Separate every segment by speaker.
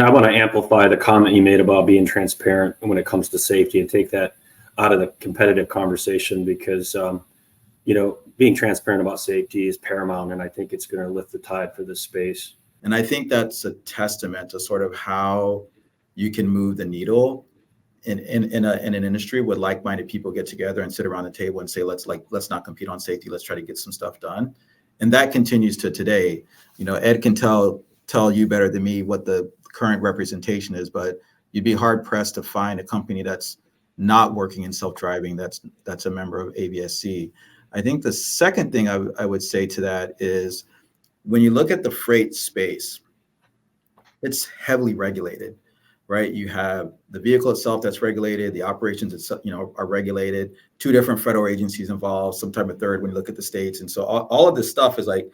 Speaker 1: I want to amplify the comment you made about being transparent when it comes to safety and take that out of the competitive conversation because, being transparent about safety is paramount. And I think it's going to lift the tide for this space.
Speaker 2: And I think that's a testament to sort of how you can move the needle in an industry with like-minded people get together and sit around the table and say, let's not compete on safety. Let's try to get some stuff done. And that continues to today. Ed can tell you better than me what the current representation is, but you'd be hard pressed to find a company that's not working in self-driving that's a member of ABSC. I think the second thing I would say to that is when you look at the freight space, it's heavily regulated, right? You have the vehicle itself that's regulated, the operations itself, are regulated, 2 different federal agencies involved, sometime a third when you look at the states. And so all of this stuff is like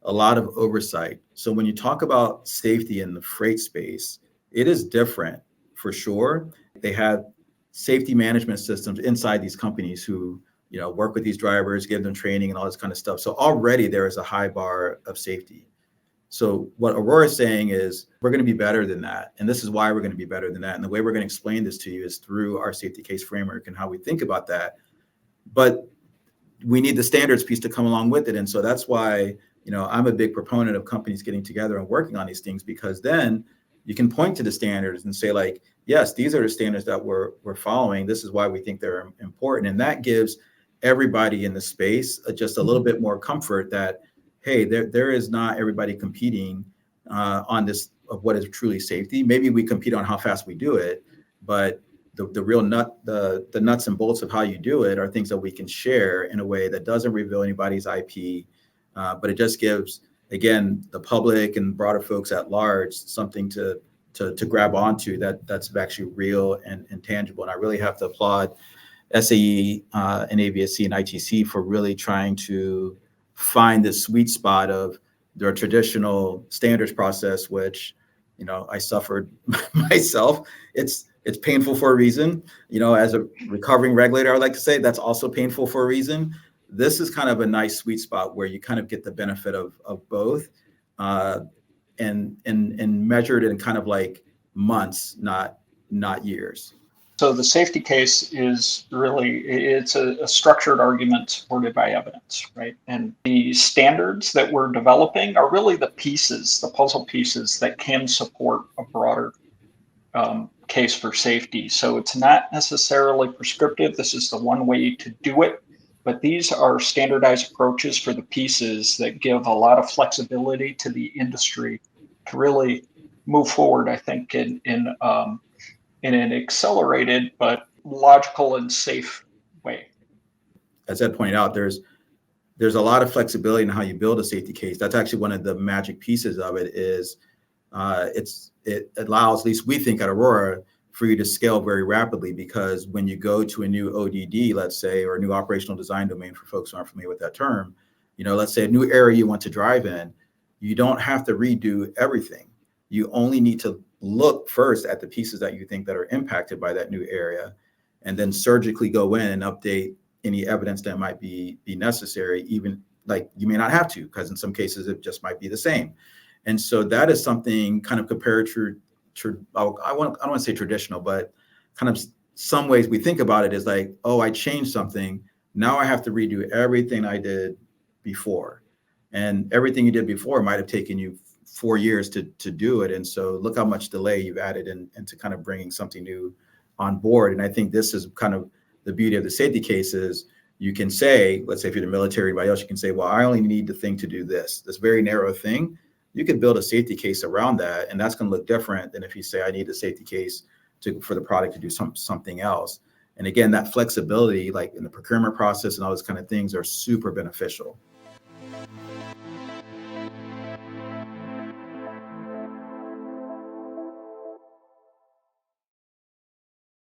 Speaker 2: a lot of oversight. So when you talk about safety in the freight space, it is different for sure. They have safety management systems inside these companies who, work with these drivers, give them training and all this kind of stuff. So already there is a high bar of safety. So what Aurora is saying is we're going to be better than that. And this is why we're going to be better than that. And the way we're going to explain this to you is through our safety case framework and how we think about that. But we need the standards piece to come along with it. And so that's why, I'm a big proponent of companies getting together and working on these things, because then you can point to the standards and say like, yes, these are the standards that we're following. This is why we think they're important. And that gives everybody in the space just a little bit more comfort that, hey, there is not everybody competing on this of what is truly safety. Maybe we compete on how fast we do it, but the real the nuts and bolts of how you do it are things that we can share in a way that doesn't reveal anybody's IP, but it just gives, again, the public and broader folks at large something to grab onto that's actually real and tangible. And I really have to applaud SAE and ABSC and ITC for really trying to find this sweet spot of their traditional standards process, which, I suffered myself. It's painful for a reason. As a recovering regulator, I like to say that's also painful for a reason. This is kind of a nice sweet spot where you kind of get the benefit of both and measured in kind of like months, not years.
Speaker 3: So the safety case is really, it's a structured argument supported by evidence, right? And the standards that we're developing are really the puzzle pieces that can support a broader case for safety. So it's not necessarily prescriptive. This is the one way to do it, but these are standardized approaches for the pieces that give a lot of flexibility to the industry to really move forward, I think, in an accelerated but logical and safe way.
Speaker 2: As Ed pointed out, there's a lot of flexibility in how you build a safety case. That's actually one of the magic pieces of it is it allows, at least we think at Aurora, for you to scale very rapidly, because when you go to a new ODD, let's say, or a new operational design domain for folks who aren't familiar with that term, let's say a new area you want to drive in, you don't have to redo everything. You only need to look first at the pieces that you think that are impacted by that new area, and then surgically go in and update any evidence that might be necessary, even like you may not have to, because in some cases it just might be the same. And so that is something kind of compared to I don't want to say traditional, but kind of some ways we think about it is like, oh, I changed something. Now I have to redo everything I did before. And everything you did before might have taken you 4 years to do it. And so look how much delay you've added into kind of bringing something new on board. And I think this is kind of the beauty of the safety cases. You can say, let's say if you're the military, anybody else, you can say, well, I only need the thing to do this very narrow thing. You could build a safety case around that, and that's going to look different than if you say I need a safety case for the product to do something else. And again, that flexibility, like in the procurement process and all those kind of things, are super beneficial.